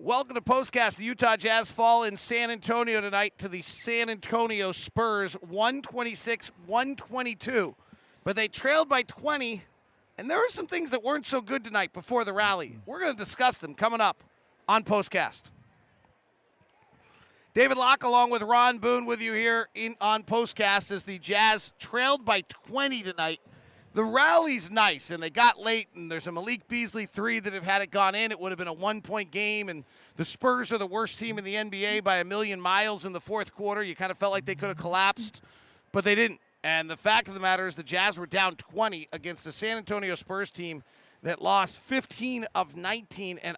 Welcome to POSTCAST. The Utah Jazz fall in San Antonio tonight to the San Antonio Spurs, 126-122. But they trailed by 20, and there were some things that weren't so good tonight before the rally. We're going to discuss them coming up on POSTCAST. David Locke along with Ron Boone with you here on POSTCAST as the Jazz trailed by 20 tonight. The rally's nice, and they got late, and there's a Malik Beasley three that if had it gone in, it would have been a one-point game, and the Spurs are the worst team in the NBA by a million miles in the fourth quarter. You kind of felt like they could have collapsed, but they didn't. And the fact of the matter is the Jazz were down 20 against the San Antonio Spurs team that lost 15 of 19, and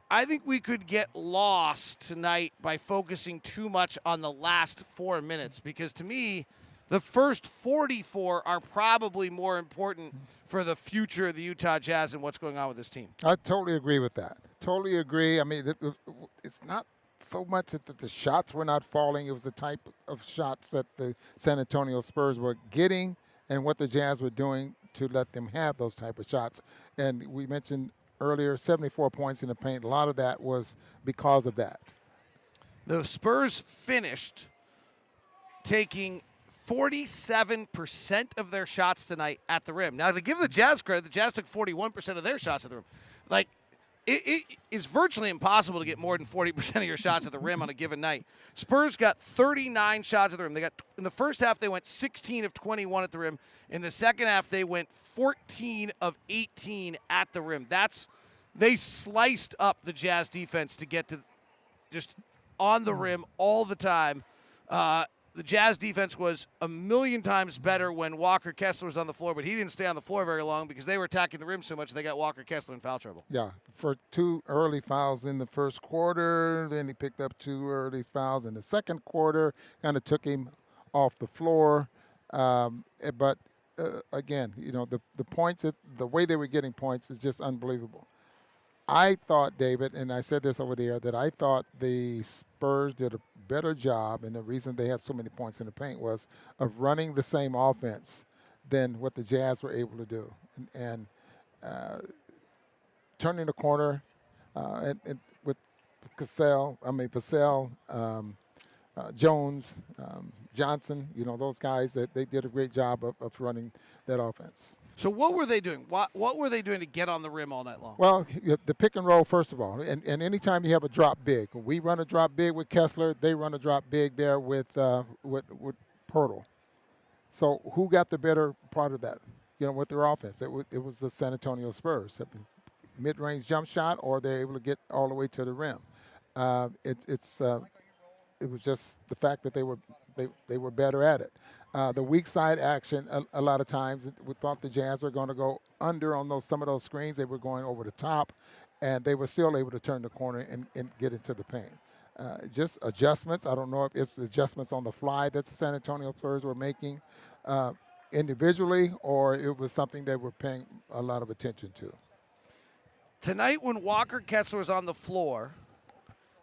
I think we could get lost tonight by focusing too much on the last 4 minutes, because to me, the first 44 are probably more important for the future of the Utah Jazz and what's going on with this team. I totally agree with that. Totally agree. I mean, it's not so much that the shots were not falling. It was the type of shots that the San Antonio Spurs were getting and what the Jazz were doing to let them have those type of shots. And we mentioned earlier 74 points in the paint. A lot of that was because of that. The Spurs finished taking 47% of their shots tonight at the rim. Now, to give the Jazz credit, the Jazz took 41% of their shots at the rim. Like, it is virtually impossible to get more than 40% of your shots at the rim on a given night. Spurs got 39 shots at the rim. They got in the first half, they went 16 of 21 at the rim. In the second half, they went 14 of 18 at the rim. They sliced up the Jazz defense to get to just on the rim all the time. The Jazz defense was a million times better when Walker Kessler was on the floor, but he didn't stay on the floor very long because they were attacking the rim so much they got Walker Kessler in foul trouble. Yeah, for 2 early fouls in the first quarter, then he picked up 2 early fouls in the second quarter, kind of took him off the floor. But again, you know, the points, the way they were getting points is just unbelievable. I thought, David, and I said this over there, that I thought the Spurs did a better job, and the reason they had so many points in the paint was of running the same offense than what the Jazz were able to do. And turning the corner and with Vassell, Jones, Johnson, you know, those guys, that they did a great job of running that offense. So what were they doing? What were they doing to get on the rim all night long? Well, the pick and roll, first of all. And anytime you have a drop big, we run a drop big with Kessler, they run a drop big there with Pirtle. So who got the better part of that, you know, with their offense? It was the San Antonio Spurs. Mid-range jump shot, or they're able to get all the way to the rim. It was just the fact that they were better at it. The weak side action, a lot of times we thought the Jazz were going to go under on some of those screens. They were going over the top, and they were still able to turn the corner and get into the paint. Just adjustments. I don't know if it's adjustments on the fly that the San Antonio Spurs were making individually, or it was something they were paying a lot of attention to. Tonight when Walker Kessler was on the floor,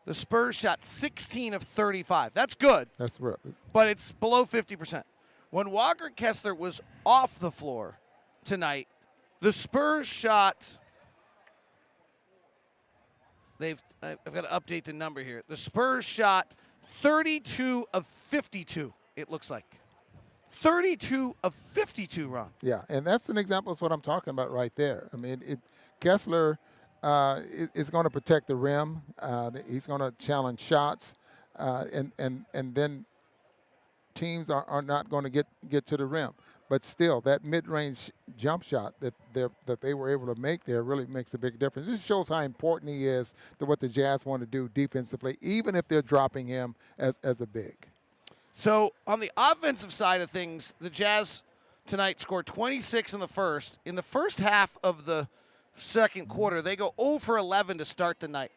the Spurs shot 16 of 35. That's good. That's right. But it's below 50%. When Walker Kessler was off the floor tonight, the Spurs shot I've got to update the number here. The Spurs shot 32 of 52, it looks like. 32 of 52, Ron. Yeah, and that's an example of what I'm talking about right there. I mean, Kessler is going to protect the rim. He's going to challenge shots, and then teams are not going to get to the rim. But still, that mid-range jump shot that they were able to make there really makes a big difference. This shows how important he is to what the Jazz want to do defensively, even if they're dropping him as a big. So on the offensive side of things, the Jazz tonight scored 26 in the first. In the first half of the second quarter, they go 0 for 11 to start the night.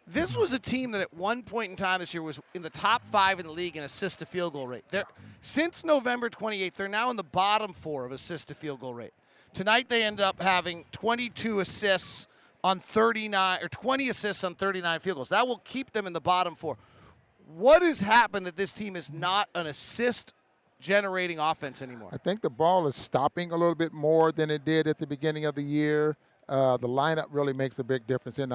This was a team that at one point in time this year was in the top 5 in the league in assist-to-field goal rate. Since November 28th, they're now in the bottom 4 of assist-to-field goal rate. Tonight they end up having 22 assists on 39, or 20 assists on 39 field goals. That will keep them in the bottom 4. What has happened that this team is not an assist-generating offense anymore? I think the ball is stopping a little bit more than it did at the beginning of the year. the lineup really makes a big difference. And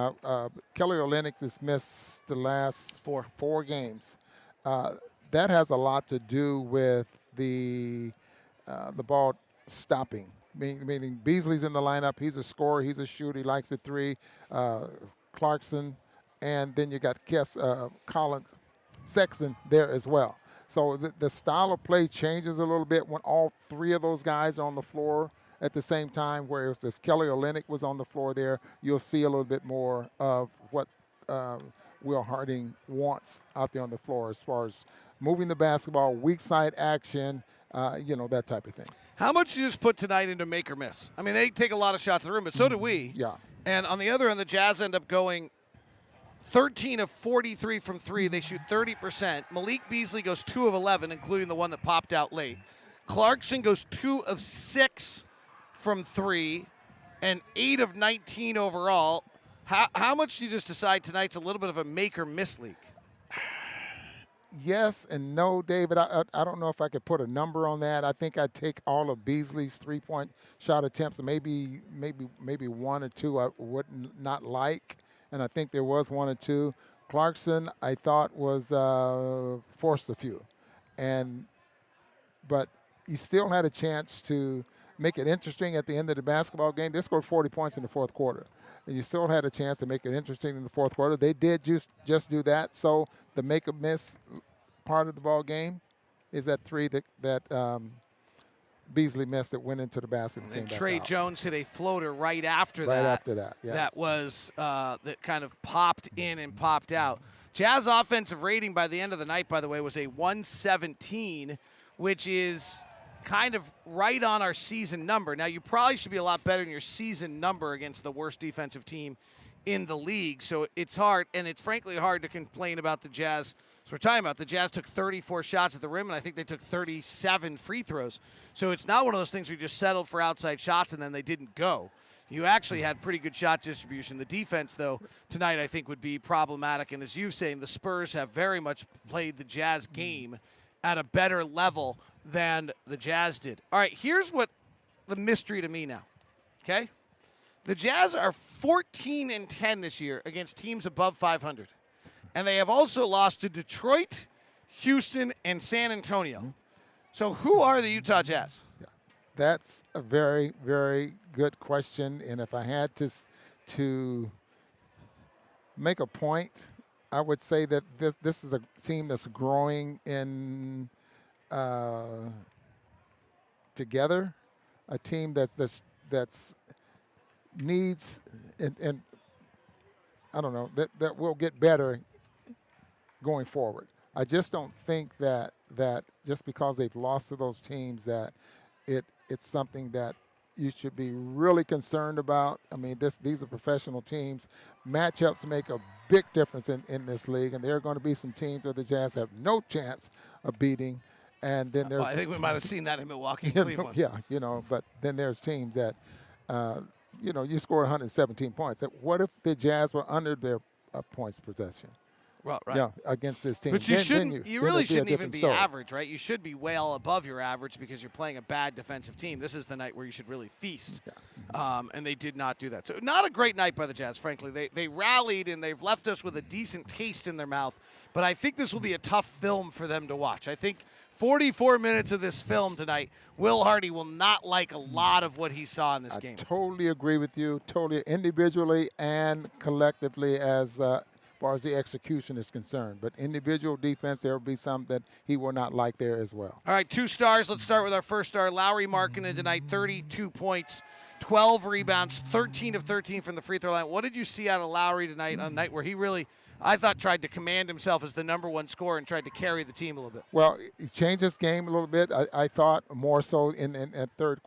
Kelly Olynyk has missed the last four games. That has a lot to do with the ball stopping. Meaning Beasley's in the lineup. He's a scorer. He's a shooter. He likes the three. Clarkson, and then you got Collins, Sexton there as well. So the style of play changes a little bit when all three of those guys are on the floor at the same time, whereas if Kelly Olynyk was on the floor there, you'll see a little bit more of what Will Harding wants out there on the floor as far as moving the basketball, weak side action, that type of thing. How much did you just put tonight into make or miss? I mean, they take a lot of shots at the rim, but so do we. Yeah. And on the other end, the Jazz end up going 13 of 43 from three. They shoot 30%. Malik Beasley goes 2 of 11, including the one that popped out late. Clarkson goes 2 of 6 from three and 8 of 19 overall. How much do you just decide tonight's a little bit of a make or miss league? Yes and no, David. I don't know if I could put a number on that. I think I'd take all of Beasley's three-point shot attempts, and maybe one or two I would not like, and I think there was one or two. Clarkson, I thought was forced a few, but he still had a chance to make it interesting at the end of the basketball game. They scored 40 points in the fourth quarter, and you still had a chance to make it interesting in the fourth quarter. They did just do that. So the make or miss part of the ball game is that three that Beasley missed that went into the basket. And Trey Jones hit a floater right after that. Right after that, yes. That was that kind of popped in and popped out. Jazz offensive rating by the end of the night, by the way, was a 117, which is kind of right on our season number. Now, you probably should be a lot better than your season number against the worst defensive team in the league. So it's hard, and it's frankly hard to complain about the Jazz. So we're talking about the Jazz took 34 shots at the rim, and I think they took 37 free throws. So it's not one of those things where you just settled for outside shots and then they didn't go. You actually had pretty good shot distribution. The defense, though, tonight I think would be problematic. And as you're saying, the Spurs have very much played the Jazz game at a better level than the Jazz did. All right, here's what the mystery to me now, okay? The Jazz are 14-10 this year against teams above 500. And they have also lost to Detroit, Houston, and San Antonio. So who are the Utah Jazz? Yeah. That's a very, very good question. And if I had to make a point, I would say that this is a team that's growing in together, a team that's needs and I don't know that will get better going forward. I just don't think that just because they've lost to those teams that it's something that you should be really concerned about. I mean, these are professional teams. Matchups make a big difference in this league, and there are going to be some teams that the Jazz have no chance of beating. And then there's I think we might have seen that in Milwaukee and Cleveland. Yeah, but then there's teams that, you score 117 points. What if the Jazz were under their points possession? Well, right. Yeah, against this team. But you really shouldn't even be story. average, right? You should be well above your average because you're playing a bad defensive team. This is the night where you should really feast. Yeah. And they did not do that. So not a great night by the Jazz, frankly. They rallied, and they've left us with a decent taste in their mouth. But I think this will be a tough film for them to watch. I think 44 minutes of this film tonight, Will Hardy will not like a lot of what he saw in this game. I totally agree with you, totally individually and collectively as far as the execution is concerned. But individual defense, there will be some that he will not like there as well. All right, 2 stars. Let's start with our first star, Lauri Markkanen tonight, 32 points, 12 rebounds, 13 of 13 from the free throw line. What did you see out of Lauri tonight on a night where he really, I thought, tried to command himself as the number one scorer and tried to carry the team a little bit? Well, he changed his game a little bit. I thought more so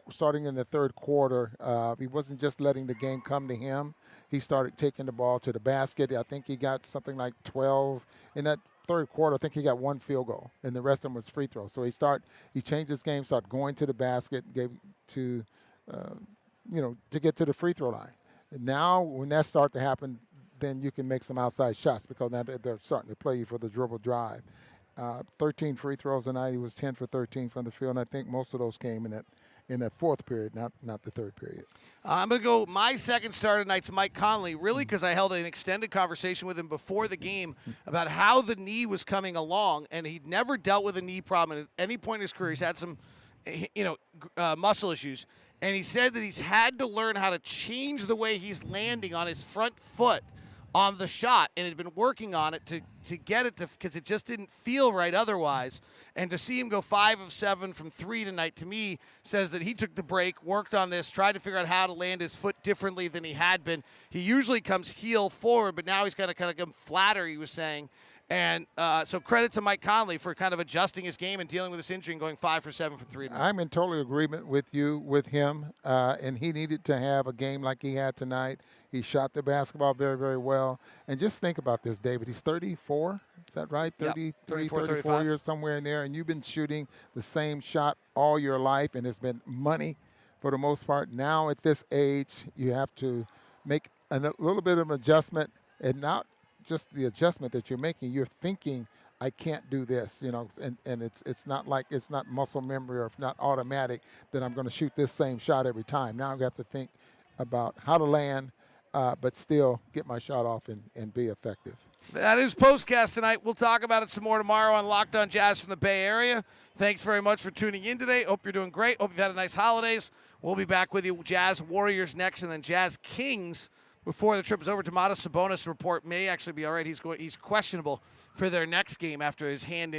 starting in the third quarter. He wasn't just letting the game come to him. He started taking the ball to the basket. I think he got something like 12 in that third quarter. I think he got 1 field goal, and the rest of them was free throws. So he changed his game, started going to the basket, to get to the free throw line. And now, when that starts to happen, then you can make some outside shots because now they're starting to play you for the dribble drive. 13 free throws tonight. He was 10 for 13 from the field, and I think most of those came in the fourth period, not the third period. I'm going to go my second starter tonight's Mike Conley, really because I held an extended conversation with him before the game about how the knee was coming along, and he'd never dealt with a knee problem at any point in his career. He's had some, muscle issues, and he said that he's had to learn how to change the way he's landing on his front foot on the shot, and had been working on it to get it to, because it just didn't feel right otherwise. And to see him go 5 of 7 from 3 tonight, to me, says that he took the break, worked on this, tried to figure out how to land his foot differently than he had been. He usually comes heel forward, but now he's got to kind of come flatter, he was saying. And so credit to Mike Conley for kind of adjusting his game and dealing with this injury and going 5 for 7 from 3 tonight. I'm in total agreement with you, with him, and he needed to have a game like he had tonight. He shot the basketball very, very well. And just think about this, David. He's 34. Is that right? 34 years, somewhere in there. And you've been shooting the same shot all your life, and it's been money for the most part. Now at this age, you have to make a little bit of an adjustment, and not just the adjustment that you're making. You're thinking, I can't do this, and it's not like, it's not muscle memory or not automatic that I'm going to shoot this same shot every time. Now I have to think about how to land, but still get my shot off and be effective. That is POSTCAST tonight. We'll talk about it some more tomorrow on Locked On Jazz from the Bay Area. Thanks very much for tuning in today. Hope you're doing great. Hope you've had a nice holidays. We'll be back with you. Jazz Warriors next, and then Jazz Kings before the trip is over. Domantas Sabonis report may actually be all right. He's questionable for their next game after his hand